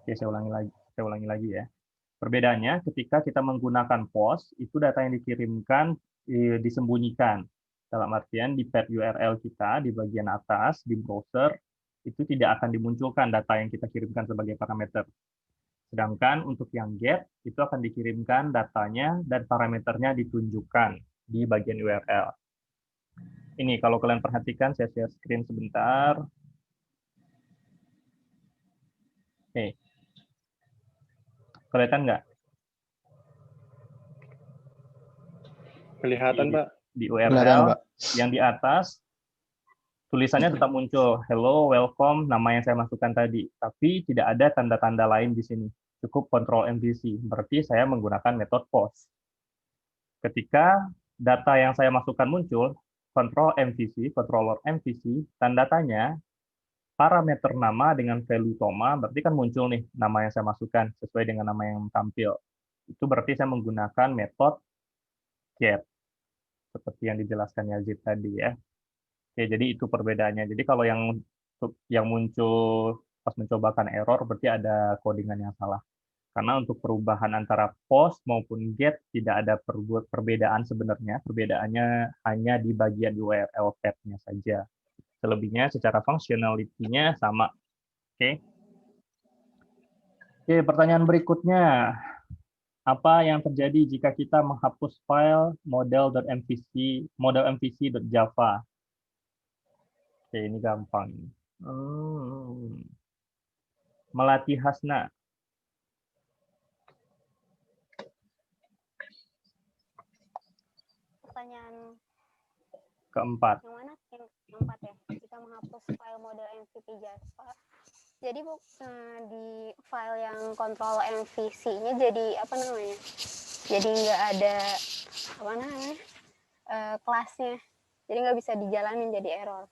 Oke, saya ulangi lagi ya. Perbedaannya ketika kita menggunakan POS, itu data yang dikirimkan disembunyikan. Dalam artian di pad URL kita di bagian atas di browser itu tidak akan dimunculkan data yang kita kirimkan sebagai parameter. Sedangkan untuk yang get itu akan dikirimkan datanya dan parameternya ditunjukkan di bagian URL. Ini kalau kalian perhatikan, saya share screen sebentar. Oke. Kelihatan nggak? Kelihatan, Pak. Di Kelihatan, URL Pak. yang di atas tulisannya tetap muncul hello, welcome, nama yang saya masukkan tadi, tapi tidak ada tanda-tanda lain di sini. Cukup Ctrl MVC, berarti saya menggunakan metode POS. Ketika data yang saya masukkan muncul, Ctrl MVC, controller MVC, tanda tanya, parameter nama dengan value koma, berarti kan muncul nih nama yang saya masukkan sesuai dengan nama yang tampil. Itu berarti saya menggunakan metode get, seperti yang dijelaskan Yazid tadi ya. Oke, jadi itu perbedaannya. Jadi kalau yang muncul pas mencobakan error berarti ada codingan yang salah. Karena untuk perubahan antara post maupun get tidak ada perbedaan sebenarnya. Perbedaannya hanya di bagian URL tab-nya saja. Selebihnya secara functionality-nya sama. Oke. Oke, pertanyaan berikutnya. Apa yang terjadi jika kita menghapus file model.mvc.java? Oke, ini gampang. Melatih Hasna. Pertanyaan Keempat. yang mana? Yang keempat ya. Jika menghapus file model MVC Java. Jadi di file yang kontrol MVC-nya jadi apa namanya? Jadi nggak ada apa namanya kelasnya. Jadi nggak bisa dijalanin, jadi error.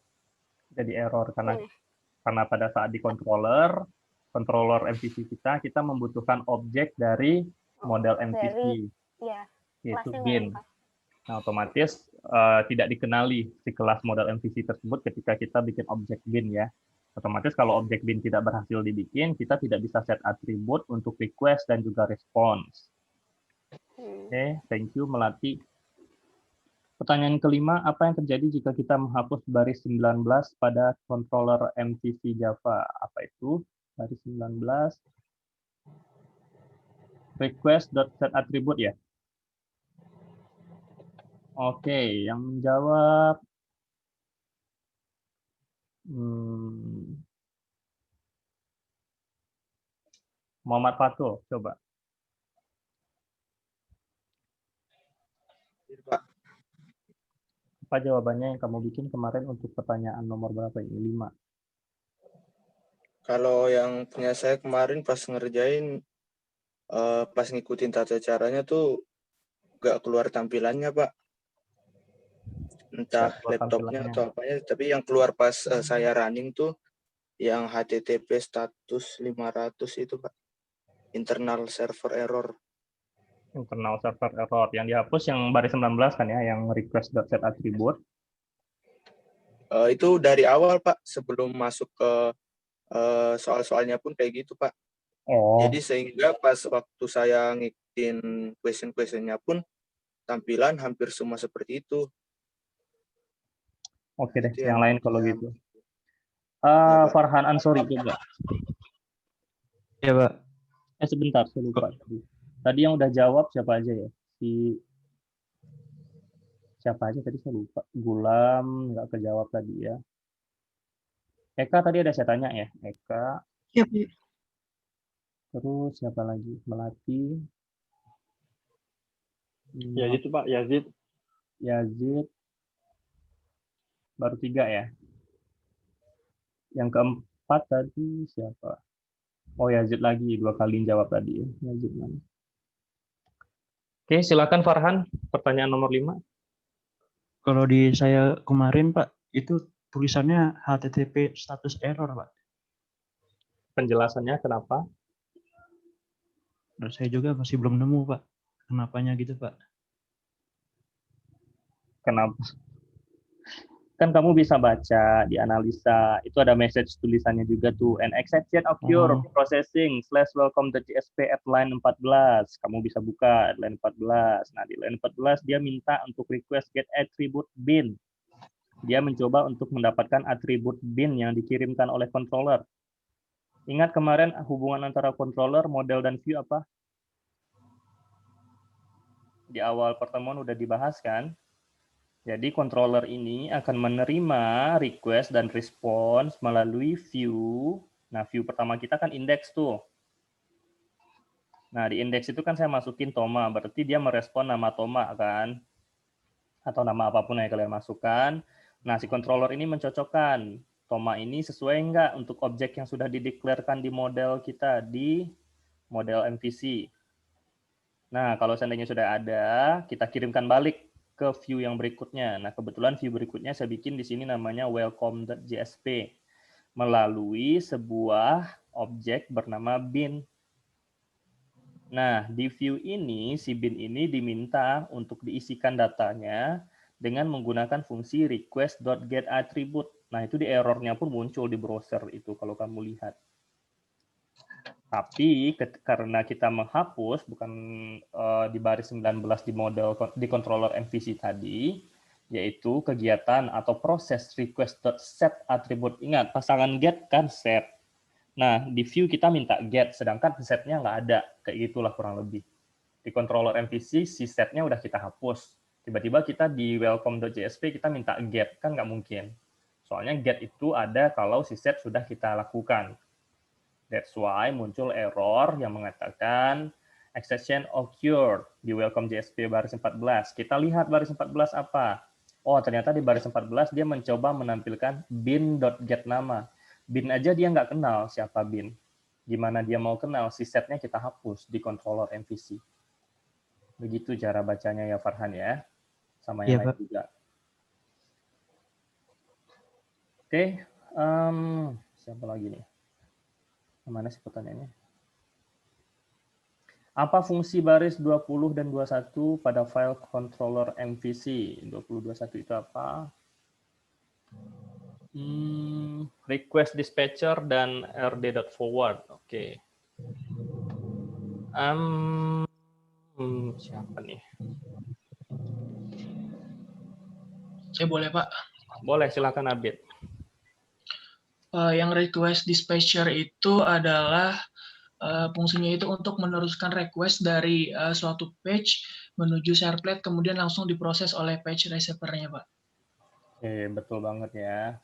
Jadi error karena pada saat di controller MVC kita membutuhkan objek dari model MVC. Ya, yaitu bin. Nah, otomatis tidak dikenali si kelas model MVC tersebut ketika kita bikin objek bin ya. Otomatis kalau objek bin tidak berhasil dibikin, kita tidak bisa set atribut untuk request dan juga response. Oke, thank you Melati. Pertanyaan kelima, apa yang terjadi jika kita menghapus baris 19 pada controller MVC Java? Apa itu? Baris 19 request.setAttribute ya? Oke, yang menjawab Muhammad Fatul, coba. Apa jawabannya yang kamu bikin kemarin untuk pertanyaan nomor berapa ini? 5. Kalau yang punya saya kemarin pas ngerjain, pas ngikutin tata caranya tuh nggak keluar tampilannya, Pak. Entah laptopnya atau apanya, tapi yang keluar pas saya running tuh yang HTTP status 500 itu, Pak. Internal server error. Internal server error. Yang dihapus yang baris 19 kan ya, yang request.setAttribute. Itu dari awal, Pak. Sebelum masuk ke soal-soalnya pun kayak gitu, Pak. Oh. Jadi sehingga pas waktu saya ngikutin question-questionnya pun tampilan hampir semua seperti itu. Oke deh, Itu yang lain kalau gitu. Ya, Farhan Ansori juga. Ya, Pak. Sebentar, saya lupa. Tadi yang udah jawab siapa aja ya? Siapa aja tadi saya lupa. Gulam nggak kejawab tadi ya. Eka tadi ada saya tanya ya. Eka. Yep. Terus siapa lagi? Melati. Yazid itu Pak, Yazid. Yazid. Baru 3 ya. Yang keempat tadi siapa? Oh, Yazid lagi 2 kali jawab tadi ya. Yazid mana? Oke, silakan Farhan. Pertanyaan nomor 5. Kalau di saya kemarin, Pak, itu tulisannya HTTP status error, Pak. Penjelasannya kenapa? Dan saya juga masih belum nemu, Pak. Kenapanya gitu, Pak? Kenapa? Kan kamu bisa baca, dianalisa, itu ada message tulisannya juga tuh, an exception occur processing /welcome.jsp at line 14. Kamu bisa buka at line 14. Nah, di line 14 dia minta untuk request get attribute bin. Dia mencoba untuk mendapatkan atribut bin yang dikirimkan oleh controller. Ingat kemarin hubungan antara controller, model, dan view apa? Di awal pertemuan udah dibahas kan? Jadi controller ini akan menerima request dan response melalui view. Nah, view pertama kita kan index tuh. Nah, di index itu kan saya masukin Toma, berarti dia merespon nama Toma kan? Atau nama apapun yang kalian masukkan. Nah, si controller ini mencocokkan Toma ini sesuai nggak untuk objek yang sudah dideklarkan di model kita, di model MVC. Nah, kalau seandainya sudah ada, kita kirimkan balik ke view yang berikutnya. Nah, kebetulan view berikutnya saya bikin di sini namanya welcome.jsp melalui sebuah objek bernama bin. Nah, di view ini, si bin ini diminta untuk diisikan datanya dengan menggunakan fungsi request.getAttribute. Nah, itu di errornya pun muncul di browser itu kalau kamu lihat. Tapi karena kita menghapus bukan di baris 19 di model di controller MVC tadi, yaitu kegiatan atau proses request.set attribute. Ingat, pasangan get kan set. Nah, di view kita minta get, sedangkan setnya nggak ada. Kayak gitulah kurang lebih. Di controller MVC, si setnya udah kita hapus. Tiba-tiba kita di welcome.jsp kita minta get, kan nggak mungkin. Soalnya get itu ada kalau si set sudah kita lakukan. That's why muncul error yang mengatakan exception occurred di welcome.jsp baris 14. Kita lihat baris 14 apa? Oh, ternyata di baris 14 dia mencoba menampilkan bin.get nama. Bin aja dia nggak kenal siapa bin. Gimana dia mau kenal? Si setnya kita hapus di controller MVC. Begitu cara bacanya ya Farhan ya. Sama yang lain juga. Oke, siapa lagi nih? Mana sih pertanyaannya? Apa fungsi baris 20 dan 21 pada file controller MVC? 2021 itu apa? Request dispatcher dan rd.forward. Oke. Siapa nih? Saya boleh, Pak? Boleh, silakan Abid. Yang request dispatcher itu adalah fungsinya itu untuk meneruskan request dari suatu page menuju servlet, kemudian langsung diproses oleh page receiver-nya, Pak. Oke, betul banget ya.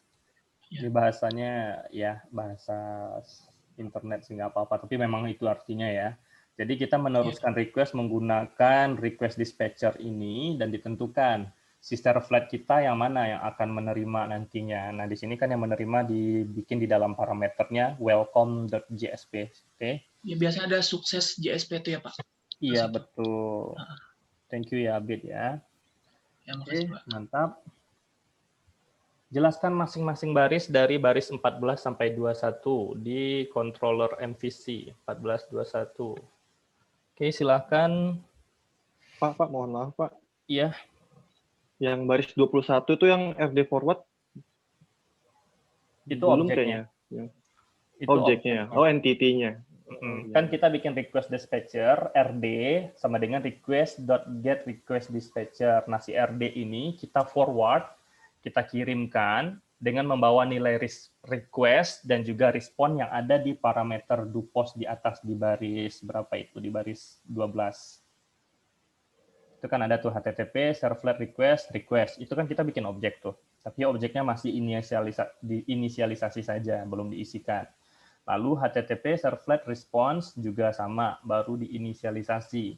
Ini bahasanya ya bahasa internet sih nggak apa-apa, tapi memang itu artinya ya. Jadi kita meneruskan request menggunakan request dispatcher ini dan ditentukan si servlet kita yang mana yang akan menerima nantinya. Nah, di sini kan yang menerima dibikin di dalam parameternya welcome.jsp. Oke. Ya, biasanya ada sukses JSP itu ya, Pak. Iya, betul. Thank you ya, Abid ya. Ya, makasih, Pak. Mantap. Jelaskan masing-masing baris dari baris 14 sampai 21 di controller MVC 1421. Oke, silakan. Pak, mohon maaf, Pak. Iya. Yang baris 21 itu yang RD forward? Itu belum objeknya. Kayaknya. Itu objeknya. Oh, entity-nya. Kan kita bikin request dispatcher, RD, sama dengan request.getRequestDispatcher. Nah, si RD ini kita forward, kita kirimkan dengan membawa nilai request dan juga respon yang ada di parameter do_post di atas di baris berapa itu? Di baris 12. Itu kan ada tuh HTTP, servlet request. Itu kan kita bikin objek tuh. Tapi objeknya masih diinisialisasi saja, belum diisikan. Lalu HTTP servlet response juga sama, baru diinisialisasi.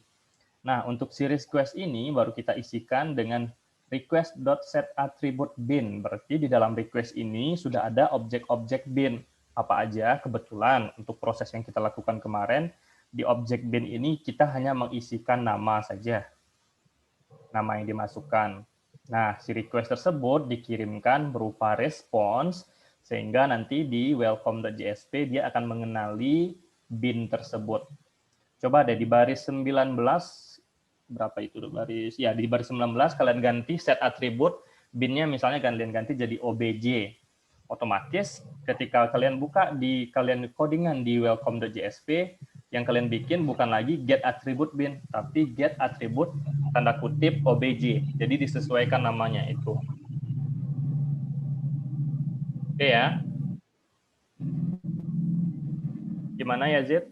Nah, untuk si request ini baru kita isikan dengan request.setAttribute bin. Berarti di dalam request ini sudah ada objek-objek bin. Apa aja? Kebetulan untuk proses yang kita lakukan kemarin, di objek bin ini kita hanya mengisikan nama saja. Nama yang dimasukkan. Nah, si request tersebut dikirimkan berupa response, sehingga nanti di welcome.jsp dia akan mengenali bin tersebut. Coba deh di baris 19, berapa itu baris? Ya, di baris 19 kalian ganti set atribut bin-nya misalnya kalian ganti jadi obj. Otomatis ketika kalian buka di kalian codingan di welcome.jsp, yang kalian bikin bukan lagi get attribute bin, tapi get attribute tanda kutip obj. Jadi disesuaikan namanya itu. Oke ya. Gimana ya, Zid?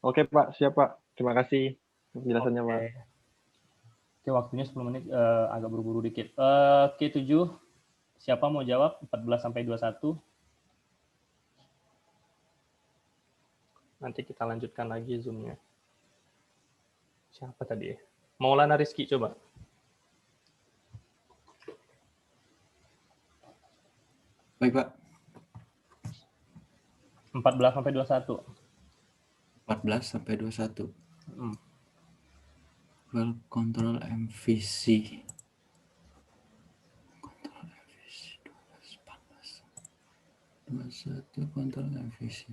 Oke Pak, siap Pak. Terima kasih penjelasannya Pak. Oke, waktunya 10 menit, agak buru-buru dikit. Q7, siapa mau jawab? 14 sampai 21. Nanti kita lanjutkan lagi Zoom-nya. Siapa tadi? Maulana Rizky, coba. Baik, Pak. 14 sampai 21. 14 sampai 21. Well, control MVC. Control MVC 12, 14. 21 control MVC.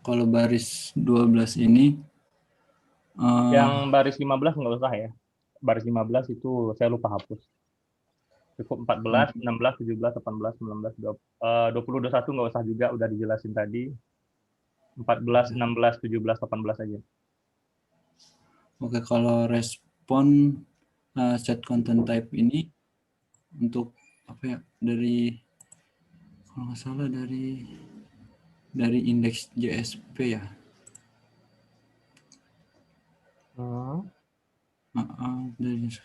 Kalau baris 12 ini yang baris 15 nggak usah ya. Baris 15 itu saya lupa hapus. Cukup 14, 16, 17, 18, 19, 20, 21 nggak usah juga, udah dijelasin tadi. 14, 16, 17, 18 aja. Oke, kalau respon set content type ini untuk apa ya, dari kalau nggak salah dari indeks JSP ya.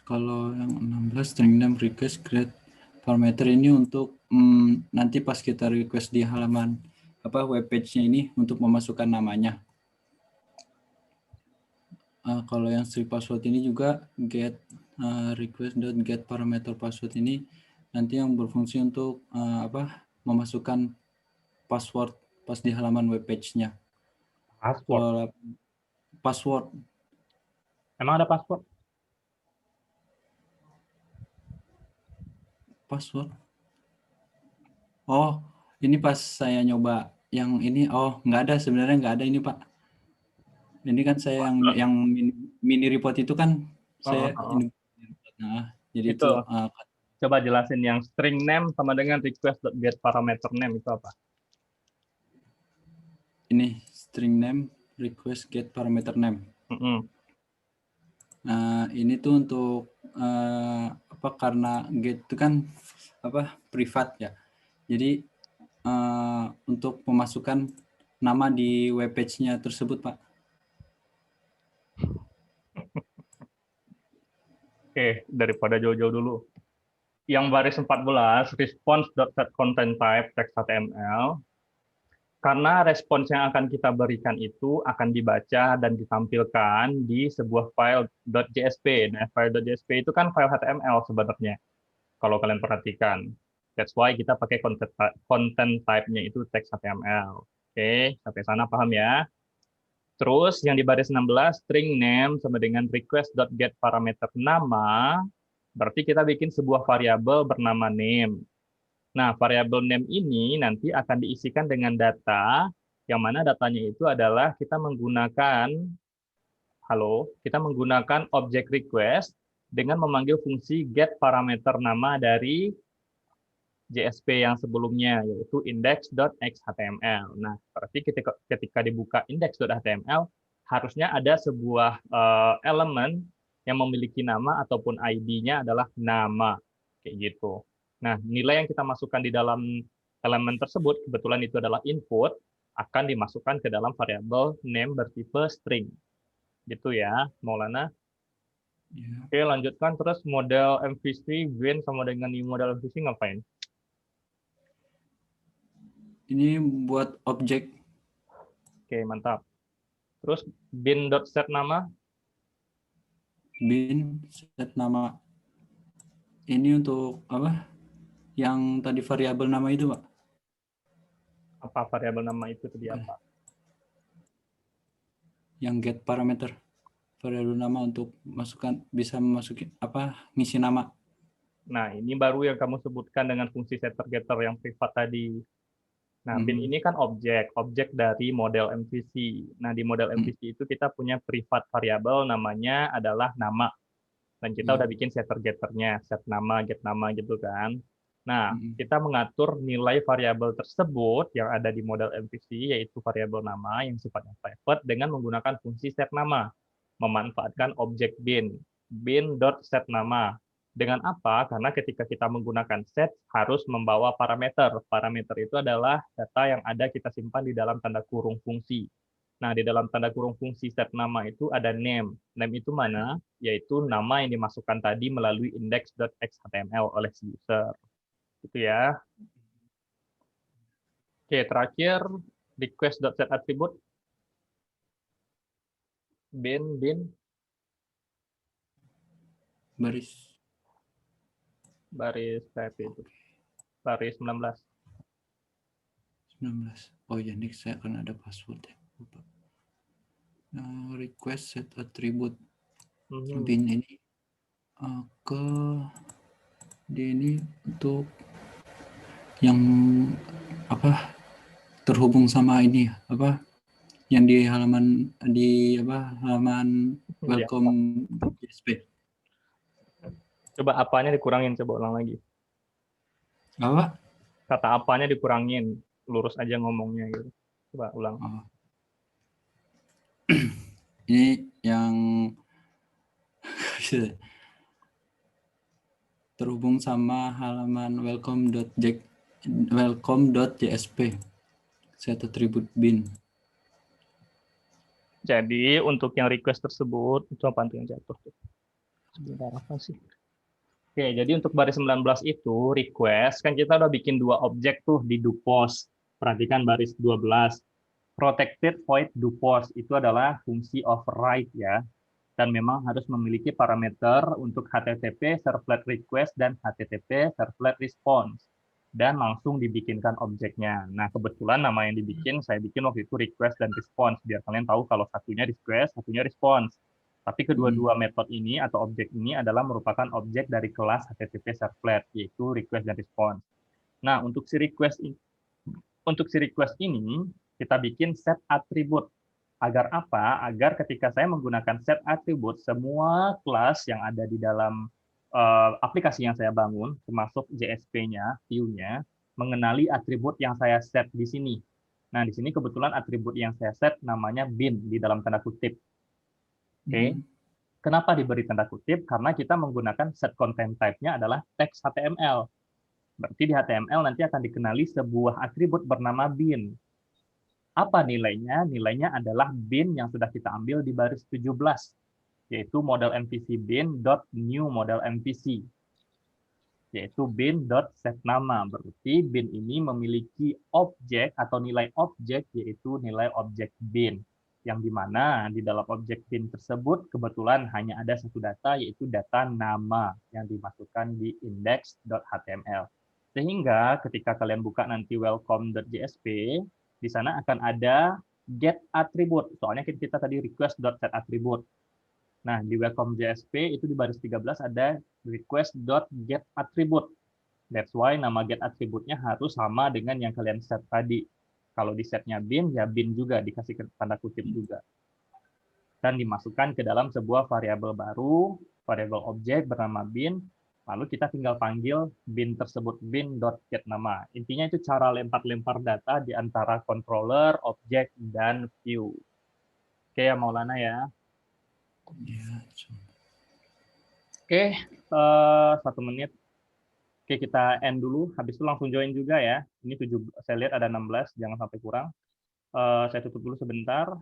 Kalau yang 16 string name request create parameter ini untuk nanti pas kita request di halaman web page-nya ini untuk memasukkan namanya. Kalau yang string password ini juga get request.get parameter password ini nanti yang berfungsi untuk memasukkan password pas di halaman web page-nya. Password. Emang ada password? Password. Oh, ini pas saya nyoba yang ini, nggak ada, sebenarnya nggak ada ini Pak. Ini kan saya yang mini report itu kan saya ini. Nah, jadi itu coba jelasin yang string name sama dengan request.get parameter name itu apa? Ini string name request get parameter name. Nah, ini tuh untuk karena get itu kan privat ya. Jadi untuk memasukkan nama di web page-nya tersebut, Pak. Oke, daripada jauh-jauh dulu. Yang baris 14, response.setContentType text HTML. Karena respons yang akan kita berikan itu akan dibaca dan ditampilkan di sebuah file .jsp. Nah, file .jsp itu kan file HTML sebenarnya. Kalau kalian perhatikan. That's why kita pakai content type-nya itu text HTML. Oke, sampai sana paham ya? Terus yang di baris 16, string name sama dengan request.get parameter nama, berarti kita bikin sebuah variabel bernama name. Nah, variabel name ini nanti akan diisikan dengan data, yang mana datanya itu adalah kita menggunakan object request dengan memanggil fungsi get parameter nama dari JSP yang sebelumnya, yaitu index.xhtml. Nah, berarti ketika dibuka index.html, harusnya ada sebuah elemen yang memiliki nama ataupun ID-nya adalah nama. Kayak gitu. Nah, nilai yang kita masukkan di dalam elemen tersebut, kebetulan itu adalah input, akan dimasukkan ke dalam variabel name bertipe string. Gitu ya, Maulana. Yeah. Oke, lanjutkan. Terus model MVC, bin sama dengan new model MVC ngapain? Ini buat objek. Oke, mantap. Terus bin.set nama? Bin set nama. Ini untuk apa? Yang tadi variabel nama itu, Pak. Apa variabel nama itu tadi apa? Yang get parameter. Variabel nama untuk bisa memasuki ngisi nama. Nah, ini baru yang kamu sebutkan dengan fungsi setter getter yang privat tadi. Nah, bin ini kan objek dari model MVC. Nah, di model MVC itu kita punya privat variabel namanya adalah nama. Dan kita udah bikin setter-getternya, set nama, get nama gitu kan. Nah, kita mengatur nilai variabel tersebut yang ada di model MVC, yaitu variabel nama yang sifatnya private dengan menggunakan fungsi set nama, memanfaatkan objek bin.set nama. Dengan apa? Karena ketika kita menggunakan set, harus membawa parameter. Parameter itu adalah data yang ada kita simpan di dalam tanda kurung fungsi. Nah, di dalam tanda kurung fungsi set nama itu ada name. Name itu mana? Yaitu nama yang dimasukkan tadi melalui index.xhtml oleh si user. Gitu ya. Oke, terakhir request.setAttribute. Bin. Baris type itu. Baris 19. Oh ya, ini saya akan ada password ya. Lupa. Request set attribute bin ini ini untuk yang apa terhubung sama ini apa yang di halaman welcome.jsp. Coba apanya dikurangin, coba ulang lagi. Apa? Kata apanya dikurangin, lurus aja ngomongnya gitu. Coba ulang. Ini yang terhubung sama halaman welcome.jsp set attribute bin. Jadi untuk yang request tersebut itu apa yang jatuh tuh? Sebentar apa sih? Oke, jadi untuk baris 19 itu request kan kita udah bikin dua objek tuh di doPost. Perhatikan baris 12. Protected void doPost itu adalah fungsi override ya. Dan memang harus memiliki parameter untuk HTTP servlet request dan HTTP servlet response. Dan langsung dibikinkan objeknya. Nah, kebetulan nama yang dibikin, saya bikin waktu itu request dan response. Biar kalian tahu kalau satunya request, satunya response. Tapi kedua-dua metode ini atau objek ini adalah merupakan objek dari kelas HTTP servlet, yaitu request dan response. Nah, untuk si request ini, kita bikin set attribute. Agar apa? Agar ketika saya menggunakan set attribute, semua kelas yang ada di dalam aplikasi yang saya bangun, termasuk JSP-nya, view-nya, mengenali atribut yang saya set di sini. Nah, di sini kebetulan atribut yang saya set namanya bin di dalam tanda kutip. Oke. Kenapa diberi tanda kutip? Karena kita menggunakan set content type-nya adalah text HTML. Berarti di HTML nanti akan dikenali sebuah atribut bernama bin. Apa nilainya? Nilainya adalah bin yang sudah kita ambil di baris 17, yaitu model MVC bin.new model MVC, yaitu bin.setNama. Berarti bin ini memiliki objek atau nilai objek, yaitu nilai objek bin, yang dimana di dalam objek bin tersebut kebetulan hanya ada satu data, yaitu data nama yang dimasukkan di index.html. Sehingga ketika kalian buka nanti welcome.jsp, di sana akan ada get attribute. Soalnya kita tadi request.setAttribute. Nah, di welcome.jsp itu di baris 13 ada request.getAttribute. That's why nama get attribute-nya harus sama dengan yang kalian set tadi. Kalau di setnya bin, ya bin juga, dikasih tanda kutip juga. Dan dimasukkan ke dalam sebuah variabel baru, variabel objek bernama bin, lalu kita tinggal panggil bin tersebut bin.getNama. Intinya itu cara lempar-lempar data di antara controller, objek, dan view. Oke ya Maulana ya. Oke, 1 menit. Oke, kita end dulu. Habis itu langsung join juga ya. Ini 7, saya lihat ada 16, jangan sampai kurang. Saya tutup dulu sebentar.